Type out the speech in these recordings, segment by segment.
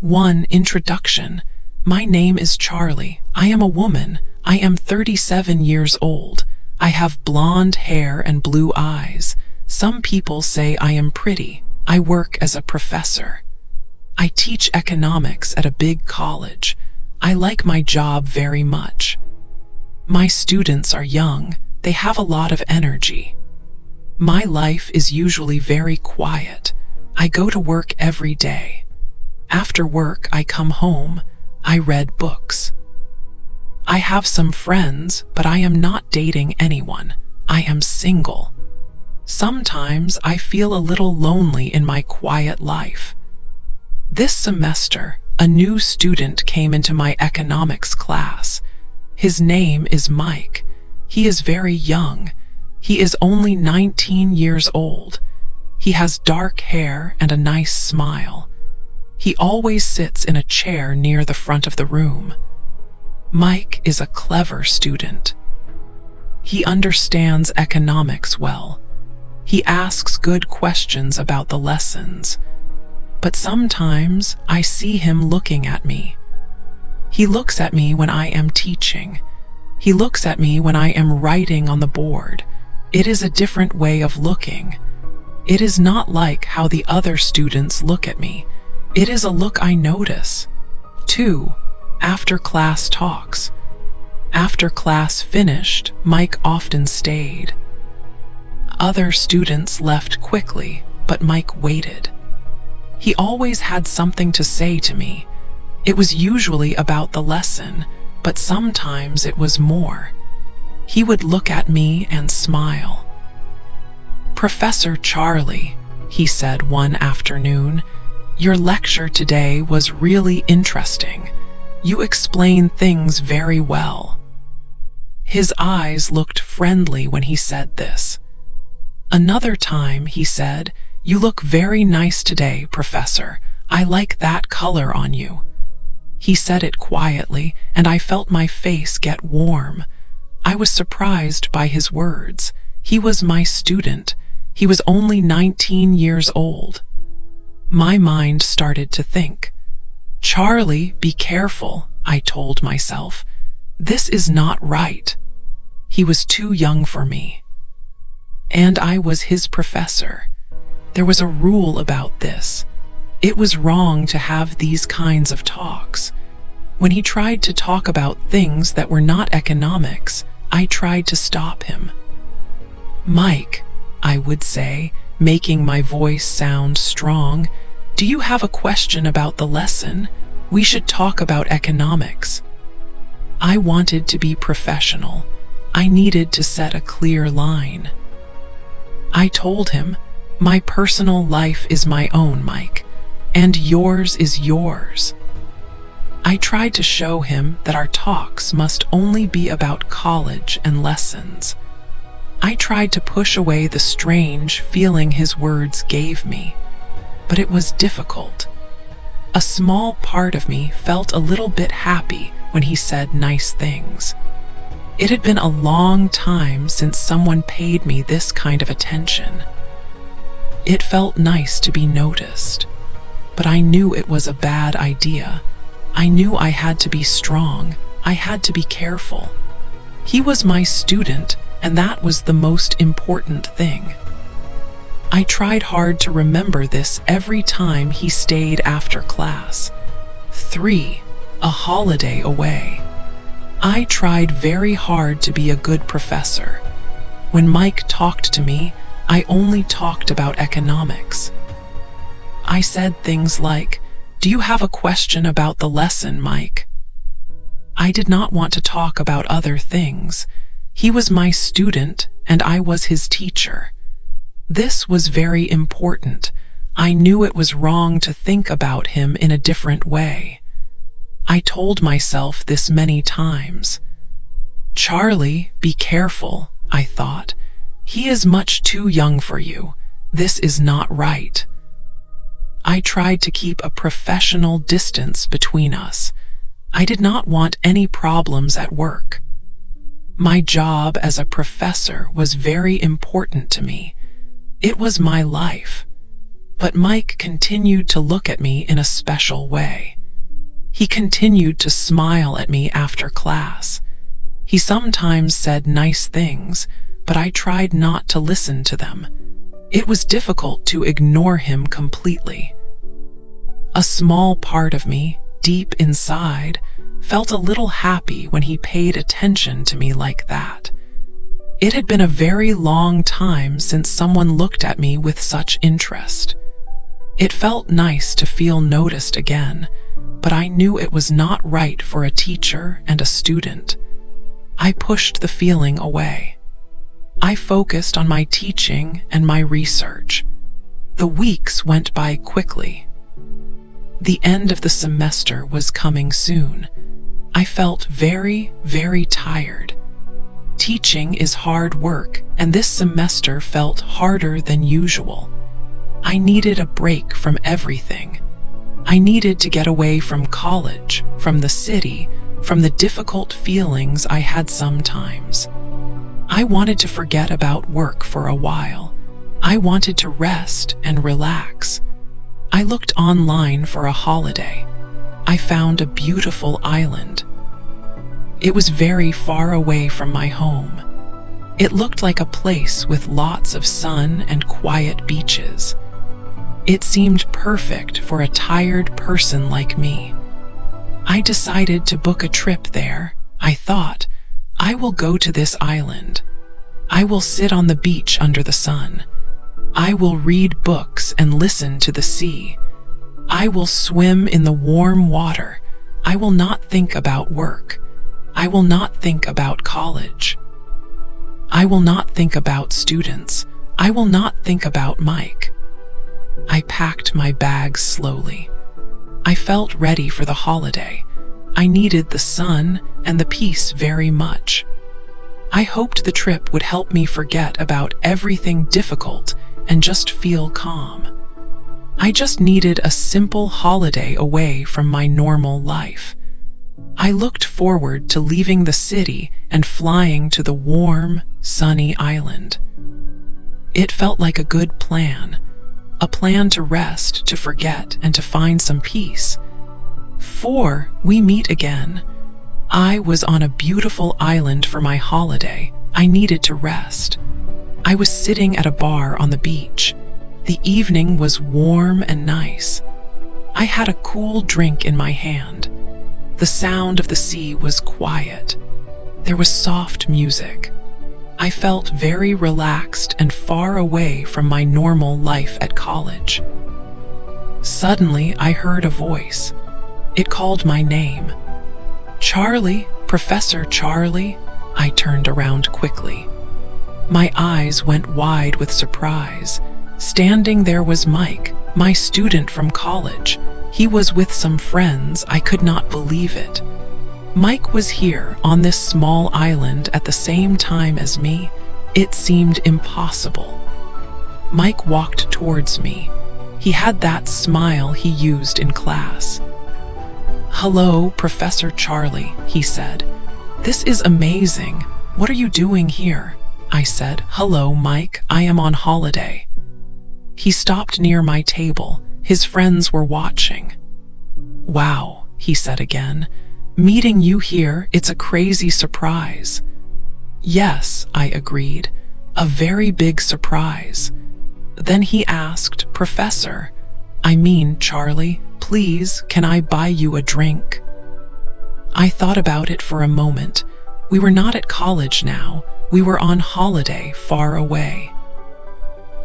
1. Introduction. My name is Charlie. I am a woman. I am 37 years old. I have blonde hair and blue eyes. Some people say I am pretty. I work as a professor. I teach economics at a big college. I like my job very much. My students are young. They have a lot of energy. My life is usually very quiet. I go to work every day. After work, I come home. I read books. I have some friends, but I am not dating anyone. I am single. Sometimes I feel a little lonely in my quiet life. This semester, a new student came into my economics class. His name is Mike. He is very young. He is only 19 years old. He has dark hair and a nice smile. He always sits in a chair near the front of the room. Mike is a clever student. He understands economics well. He asks good questions about the lessons. But sometimes I see him looking at me. He looks at me when I am teaching. He looks at me when I am writing on the board. It is a different way of looking. It is not like how the other students look at me. It is a look I notice. 2. After class talks. After class finished, Mike often stayed. Other students left quickly, but Mike waited. He always had something to say to me. It was usually about the lesson, but sometimes it was more. He would look at me and smile. "Professor Charlie," he said one afternoon, "your lecture today was really interesting. You explain things very well." His eyes looked friendly when he said this. Another time he said, "You look very nice today, Professor. I like that color on you." He said it quietly, and I felt my face get warm. I was surprised by his words. He was my student. He was only 19 years old. My mind started to think. "Charlie, be careful," I told myself. "This is not right." He was too young for me. And I was his professor. There was a rule about this. It was wrong to have these kinds of talks. When he tried to talk about things that were not economics, I tried to stop him. "Mike," I would say, making my voice sound strong, "do you have a question about the lesson? We should talk about economics." I wanted to be professional. I needed to set a clear line. I told him, "My personal life is my own, Mike, and yours is yours." I tried to show him that our talks must only be about college and lessons. I tried to push away the strange feeling his words gave me, but it was difficult. A small part of me felt a little bit happy when he said nice things. It had been a long time since someone paid me this kind of attention. It felt nice to be noticed, but I knew it was a bad idea. I knew I had to be strong. I had to be careful. He was my student, and that was the most important thing. I tried hard to remember this every time he stayed after class. 3. A holiday away. I tried very hard to be a good professor. When Mike talked to me, I only talked about economics. I said things like, "Do you have a question about the lesson, Mike?" I did not want to talk about other things. He was my student, and I was his teacher. This was very important. I knew it was wrong to think about him in a different way. I told myself this many times. "Charlie, be careful," I thought. "He is much too young for you. This is not right." I tried to keep a professional distance between us. I did not want any problems at work. My job as a professor was very important to me. It was my life. But Mike continued to look at me in a special way. He continued to smile at me after class. He sometimes said nice things, but I tried not to listen to them. It was difficult to ignore him completely. A small part of me, deep inside, felt a little happy when he paid attention to me like that. It had been a very long time since someone looked at me with such interest. It felt nice to feel noticed again, but I knew it was not right for a teacher and a student. I pushed the feeling away. I focused on my teaching and my research. The weeks went by quickly. The end of the semester was coming soon. I felt very, very tired. Teaching is hard work, and this semester felt harder than usual. I needed a break from everything. I needed to get away from college, from the city, from the difficult feelings I had sometimes. I wanted to forget about work for a while. I wanted to rest and relax. I looked online for a holiday. I found a beautiful island. It was very far away from my home. It looked like a place with lots of sun and quiet beaches. It seemed perfect for a tired person like me. I decided to book a trip there. I thought, I will go to this island. I will sit on the beach under the sun. I will read books and listen to the sea. I will swim in the warm water. I will not think about work. I will not think about college. I will not think about students. I will not think about Mike. I packed my bags slowly. I felt ready for the holiday. I needed the sun and the peace very much. I hoped the trip would help me forget about everything difficult and just feel calm. I just needed a simple holiday away from my normal life. I looked forward to leaving the city and flying to the warm, sunny island. It felt like a good plan. A plan to rest, to forget, and to find some peace. For we meet again. I was on a beautiful island for my holiday. I needed to rest. I was sitting at a bar on the beach. The evening was warm and nice. I had a cool drink in my hand. The sound of the sea was quiet. There was soft music. I felt very relaxed and far away from my normal life at college. Suddenly, I heard a voice. It called my name. Charlie, Professor Charlie. I turned around quickly. My eyes went wide with surprise. Standing there was Mike, my student from college. He was with some friends. I could not believe it. Mike was here on this small island at the same time as me. It seemed impossible. Mike walked towards me. He had that smile he used in class. "Hello, Professor Charlie," he said. "This is amazing. What are you doing here?" I said, "Hello, Mike. I am on holiday." He stopped near my table. His friends were watching. "Wow," he said again. "Meeting you here, it's a crazy surprise." "Yes," I agreed. "A very big surprise." Then he asked, "Professor, I mean Charlie, please, can I buy you a drink?" I thought about it for a moment. We were not at college now. We were on holiday far away.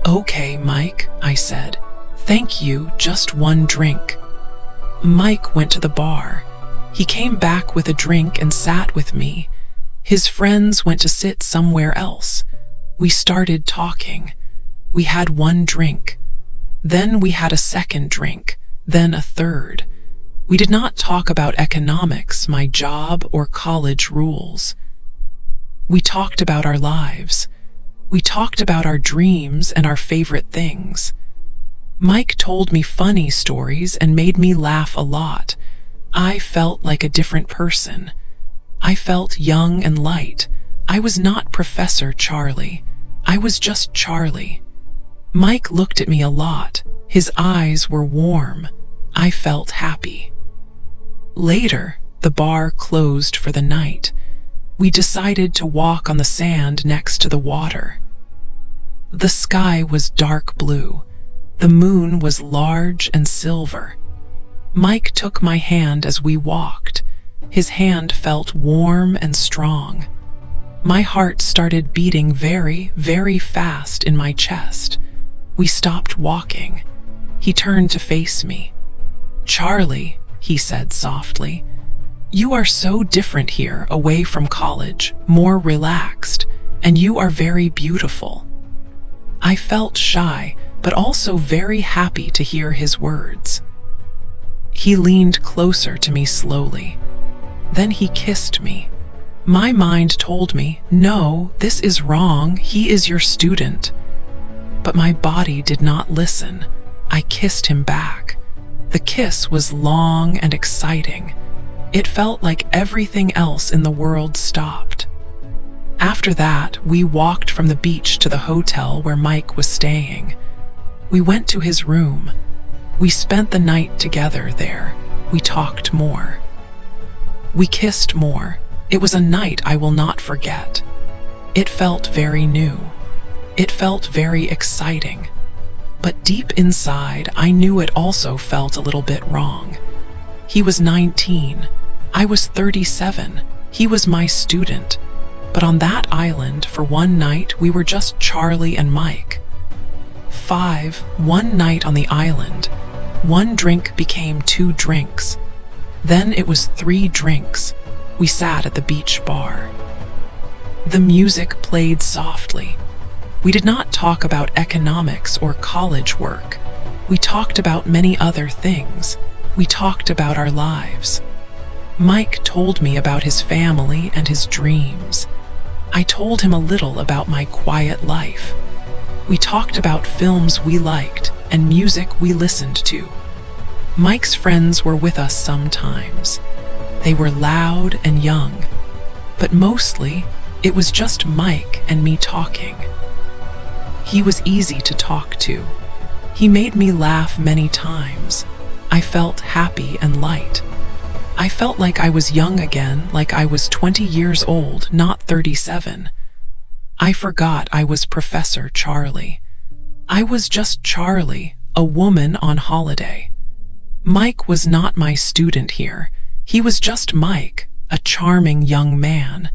"Okay, Mike," I said. "Thank you, just one drink." Mike went to the bar. He came back with a drink and sat with me. His friends went to sit somewhere else. We started talking. We had one drink. Then we had a second drink. Then a third. We did not talk about economics, my job, or college rules. We talked about our lives. We talked about our dreams and our favorite things. Mike told me funny stories and made me laugh a lot. I felt like a different person. I felt young and light. I was not Professor Charlie. I was just Charlie. Mike looked at me a lot. His eyes were warm. I felt happy. Later, the bar closed for the night. We decided to walk on the sand next to the water. The sky was dark blue. The moon was large and silver. Mike took my hand as we walked. His hand felt warm and strong. My heart started beating very, very fast in my chest. We stopped walking. He turned to face me. "Charlie," he said softly, "you are so different here, away from college, more relaxed, and you are very beautiful." I felt shy, but also very happy to hear his words. He leaned closer to me slowly. Then he kissed me. My mind told me, "No, this is wrong, he is your student." But my body did not listen. I kissed him back. The kiss was long and exciting. It felt like everything else in the world stopped. After that, we walked from the beach to the hotel where Mike was staying. We went to his room. We spent the night together there. We talked more. We kissed more. It was a night I will not forget. It felt very new. It felt very exciting. But deep inside, I knew it also felt a little bit wrong. He was 19. I was 37. He was my student. But on that island, for one night, we were just Charlie and Mike. 1 night on the island. 1 drink became 2 drinks. Then it was 3 drinks. We sat at the beach bar. The music played softly. We did not talk about economics or college work. We talked about many other things. We talked about our lives. Mike told me about his family and his dreams. I told him a little about my quiet life. We talked about films we liked and music we listened to. Mike's friends were with us sometimes. They were loud and young, but mostly it was just Mike and me talking. He was easy to talk to. He made me laugh many times. I felt happy and light. I felt like I was young again, like I was 20 years old, not 37. I forgot I was Professor Charlie. I was just Charlie, a woman on holiday. Mike was not my student here. He was just Mike, a charming young man.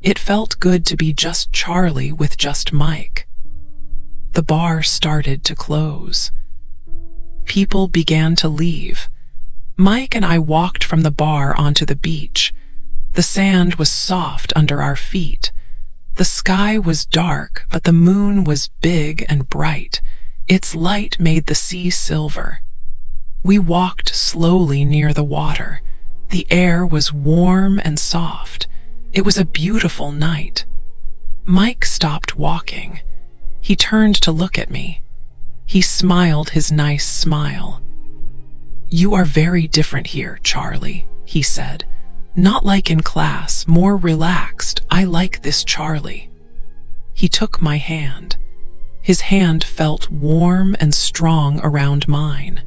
It felt good to be just Charlie with just Mike. The bar started to close. People began to leave. Mike and I walked from the bar onto the beach. The sand was soft under our feet. The sky was dark, but the moon was big and bright. Its light made the sea silver. We walked slowly near the water. The air was warm and soft. It was a beautiful night. Mike stopped walking. He turned to look at me. He smiled his nice smile. "You are very different here, Charlie," he said. "Not like in class, more relaxed. I like this Charlie." He took my hand. His hand felt warm and strong around mine.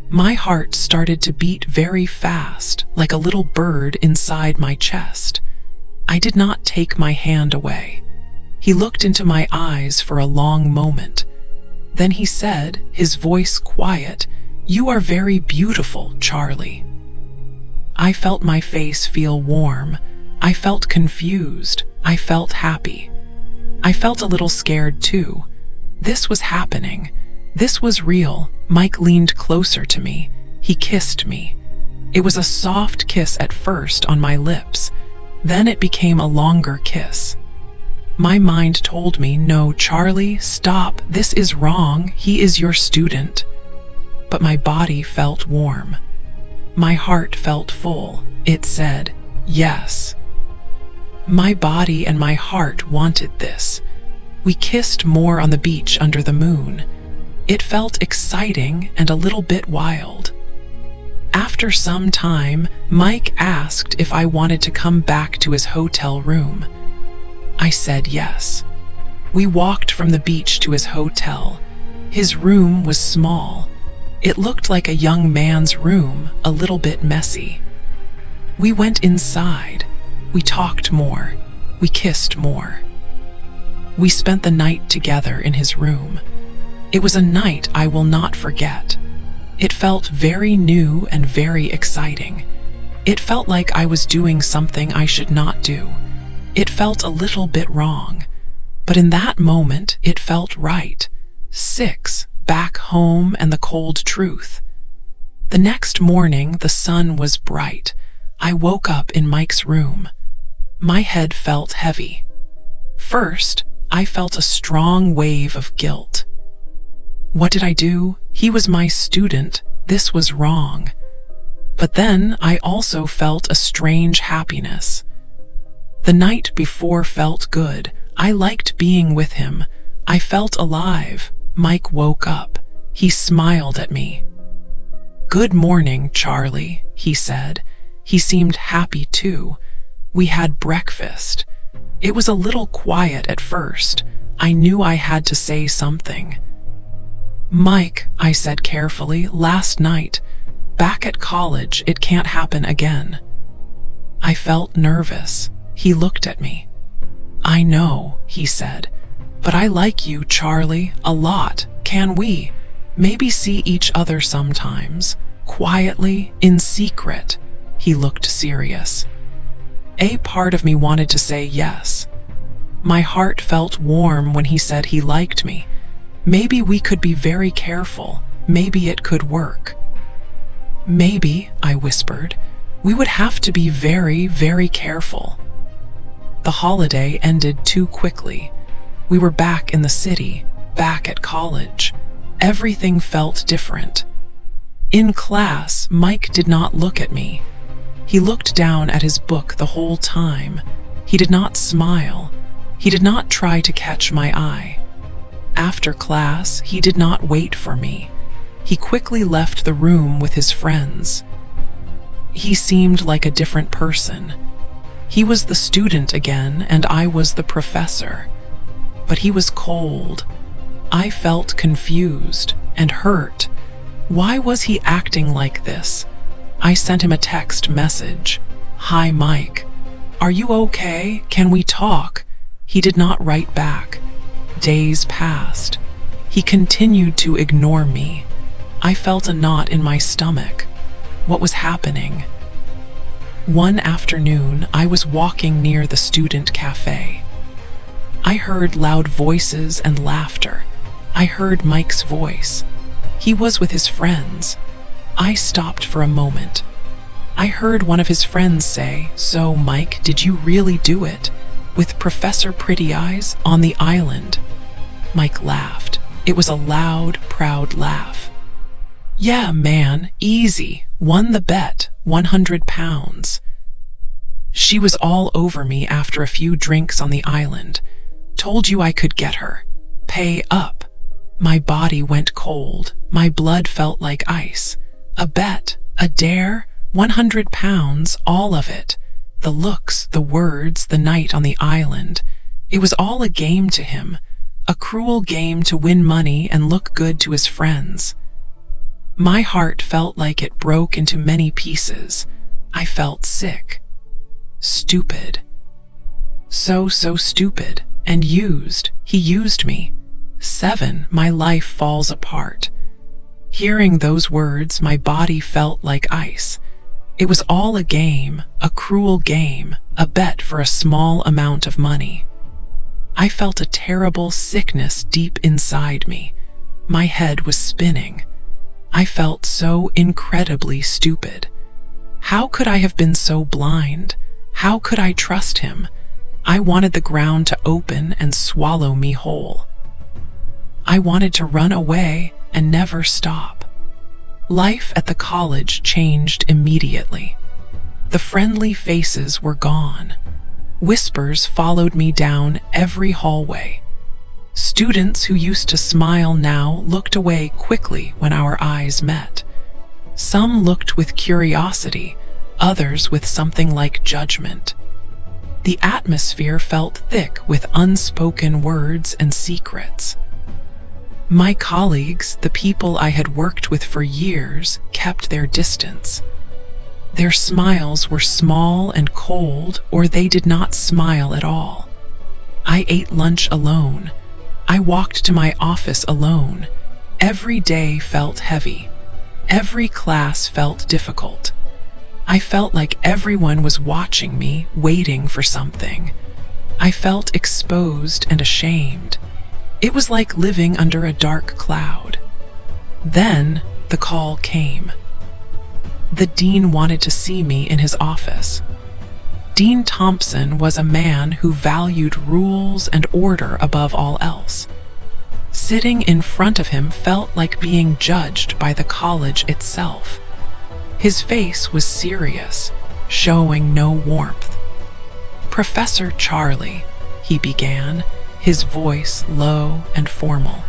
My heart started to beat very fast, like a little bird inside my chest. I did not take my hand away. He looked into my eyes for a long moment. Then he said, his voice quiet, "You are very beautiful, Charlie." I felt my face feel warm. I felt confused. I felt happy. I felt a little scared too. This was happening. This was real. Mike leaned closer to me. He kissed me. It was a soft kiss at first on my lips. Then it became a longer kiss. My mind told me, "No, Charlie, stop. This is wrong. He is your student." But my body felt warm. My heart felt full. It said, yes. My body and my heart wanted this. We kissed more on the beach under the moon. It felt exciting and a little bit wild. After some time, Mike asked if I wanted to come back to his hotel room. I said yes. We walked from the beach to his hotel. His room was small. It looked like a young man's room, a little bit messy. We went inside. We talked more. We kissed more. We spent the night together in his room. It was a night I will not forget. It felt very new and very exciting. It felt like I was doing something I should not do. It felt a little bit wrong. But in that moment, it felt right. 6, back home and the cold truth. The next morning, the sun was bright. I woke up in Mike's room. My head felt heavy. First, I felt a strong wave of guilt. What did I do? He was my student. This was wrong. But then I also felt a strange happiness. The night before felt good. I liked being with him. I felt alive. Mike woke up. He smiled at me. "Good morning, Charlie," he said. He seemed happy too. We had breakfast. It was a little quiet at first. I knew I had to say something. "Mike," I said carefully, "last night, back at college, it can't happen again." I felt nervous. He looked at me. "I know," he said, "but I like you, Charlie, a lot. Can we maybe see each other sometimes, quietly, in secret?" He looked serious. A part of me wanted to say yes. My heart felt warm when he said he liked me. Maybe we could be very careful. Maybe it could work. "Maybe," I whispered, "we would have to be very, very careful." The holiday ended too quickly. We were back in the city, back at college. Everything felt different. In class, Mike did not look at me. He looked down at his book the whole time. He did not smile. He did not try to catch my eye. After class, he did not wait for me. He quickly left the room with his friends. He seemed like a different person. He was the student again, and I was the professor. But he was cold. I felt confused and hurt. Why was he acting like this? I sent him a text message. "Hi, Mike. Are you okay? Can we talk?" He did not write back. Days passed. He continued to ignore me. I felt a knot in my stomach. What was happening? One afternoon, I was walking near the student cafe. I heard loud voices and laughter. I heard Mike's voice. He was with his friends. I stopped for a moment. I heard one of his friends say, "So, Mike, did you really do it? With Professor Pretty Eyes on the island?" Mike laughed. It was a loud, proud laugh. "Yeah, man, easy. Won the bet, £100. She was all over me after a few drinks on the island. Told you I could get her. Pay up." My body went cold. My blood felt like ice. A bet, a dare, £100, all of it. The looks, the words, the night on the island. It was all a game to him. A cruel game to win money and look good to his friends. My heart felt like it broke into many pieces. I felt sick. Stupid. So stupid. And used. He used me. 7. My life falls apart. Hearing those words, my body felt like ice. It was all a game, a cruel game, a bet for a small amount of money. I felt a terrible sickness deep inside me. My head was spinning. I felt so incredibly stupid. How could I have been so blind? How could I trust him? I wanted the ground to open and swallow me whole. I wanted to run away and never stop. Life at the college changed immediately. The friendly faces were gone. Whispers followed me down every hallway. Students who used to smile now looked away quickly when our eyes met. Some looked with curiosity, others with something like judgment. The atmosphere felt thick with unspoken words and secrets. My colleagues, the people I had worked with for years, kept their distance. Their smiles were small and cold, or they did not smile at all. I ate lunch alone. I walked to my office alone. Every day felt heavy. Every class felt difficult. I felt like everyone was watching me, waiting for something. I felt exposed and ashamed. It was like living under a dark cloud. Then the call came. The dean wanted to see me in his office. Dean Thompson was a man who valued rules and order above all else. Sitting in front of him felt like being judged by the college itself. His face was serious, showing no warmth. "Professor Charlie," he began, his voice low and formal.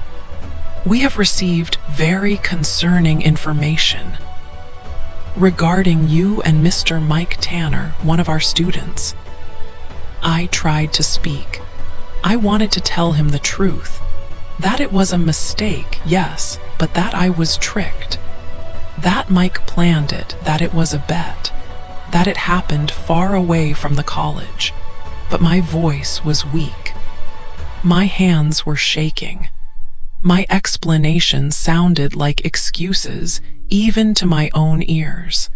"We have received very concerning information regarding you and Mr. Mike Tanner, one of our students." I tried to speak. I wanted to tell him the truth. That it was a mistake, yes, but that I was tricked. That Mike planned it, that it was a bet, that it happened far away from the college. But my voice was weak. My hands were shaking. My explanations sounded like excuses, even to my own ears.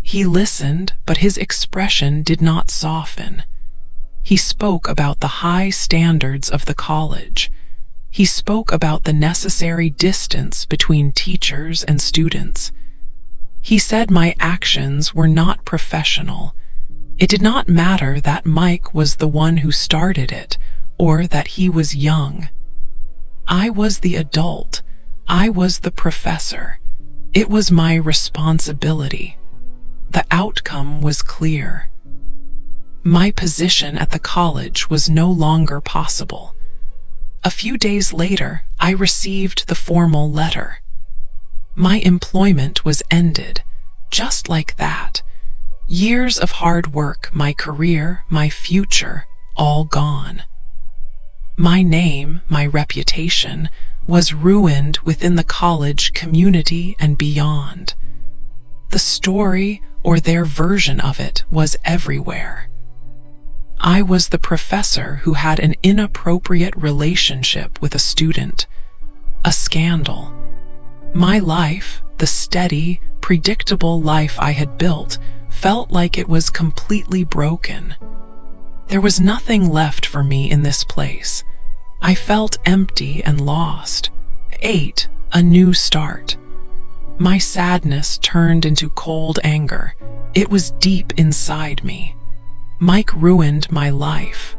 He listened, but his expression did not soften. He spoke about the high standards of the college. He spoke about the necessary distance between teachers and students. He said my actions were not professional. It did not matter that Mike was the one who started it, or that he was young. I was the adult. I was the professor. It was my responsibility. The outcome was clear. My position at the college was no longer possible. A few days later, I received the formal letter. My employment was ended, just like that. Years of hard work, my career, my future, all gone. My name, my reputation, was ruined within the college community and beyond. The story, or their version of it, was everywhere. I was the professor who had an inappropriate relationship with a student. A scandal. My life, the steady, predictable life I had built, felt like it was completely broken. There was nothing left for me in this place. I felt empty and lost. 8. A new start. My sadness turned into cold anger. It was deep inside me. Mike ruined my life.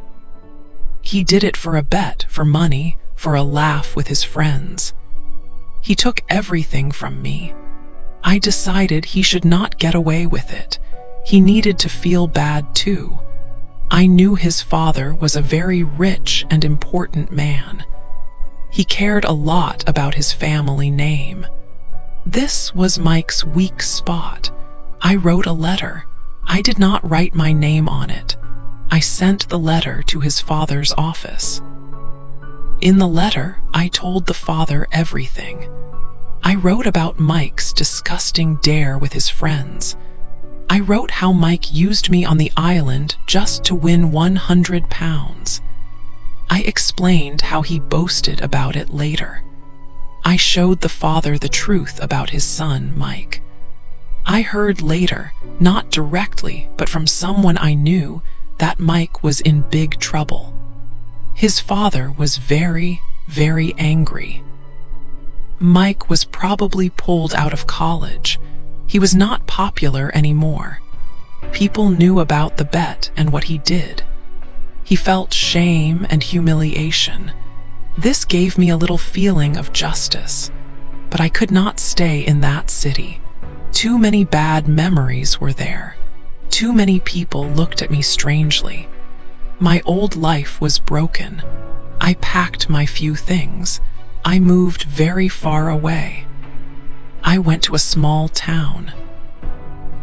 He did it for a bet, for money, for a laugh with his friends. He took everything from me. I decided he should not get away with it. He needed to feel bad too. I knew his father was a very rich and important man. He cared a lot about his family name. This was Mike's weak spot. I wrote a letter. I did not write my name on it. I sent the letter to his father's office. In the letter, I told the father everything. I wrote about Mike's disgusting dare with his friends. I wrote how Mike used me on the island just to win £100. I explained how he boasted about it later. I showed the father the truth about his son, Mike. I heard later, not directly, but from someone I knew, that Mike was in big trouble. His father was very, very angry. Mike was probably pulled out of college. He was not popular anymore. People knew about the bet and what he did. He felt shame and humiliation. This gave me a little feeling of justice. But I could not stay in that city. Too many bad memories were there. Too many people looked at me strangely. My old life was broken. I packed my few things. I moved very far away. I went to a small town.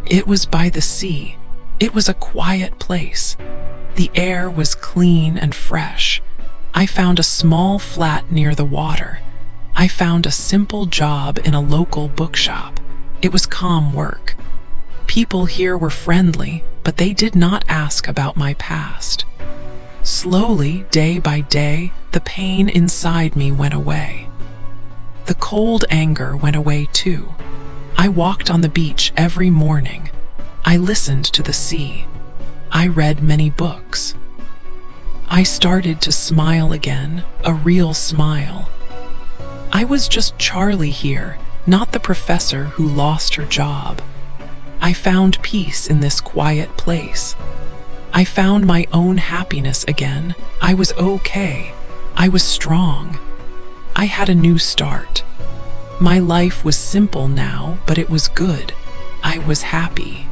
It was by the sea. It was a quiet place. The air was clean and fresh. I found a small flat near the water. I found a simple job in a local bookshop. It was calm work. People here were friendly, but they did not ask about my past. Slowly, day by day, the pain inside me went away. The cold anger went away too. I walked on the beach every morning. I listened to the sea. I read many books. I started to smile again, a real smile. I was just Charlie here, not the professor who lost her job. I found peace in this quiet place. I found my own happiness again. I was okay. I was strong. I had a new start. My life was simple now, but it was good. I was happy.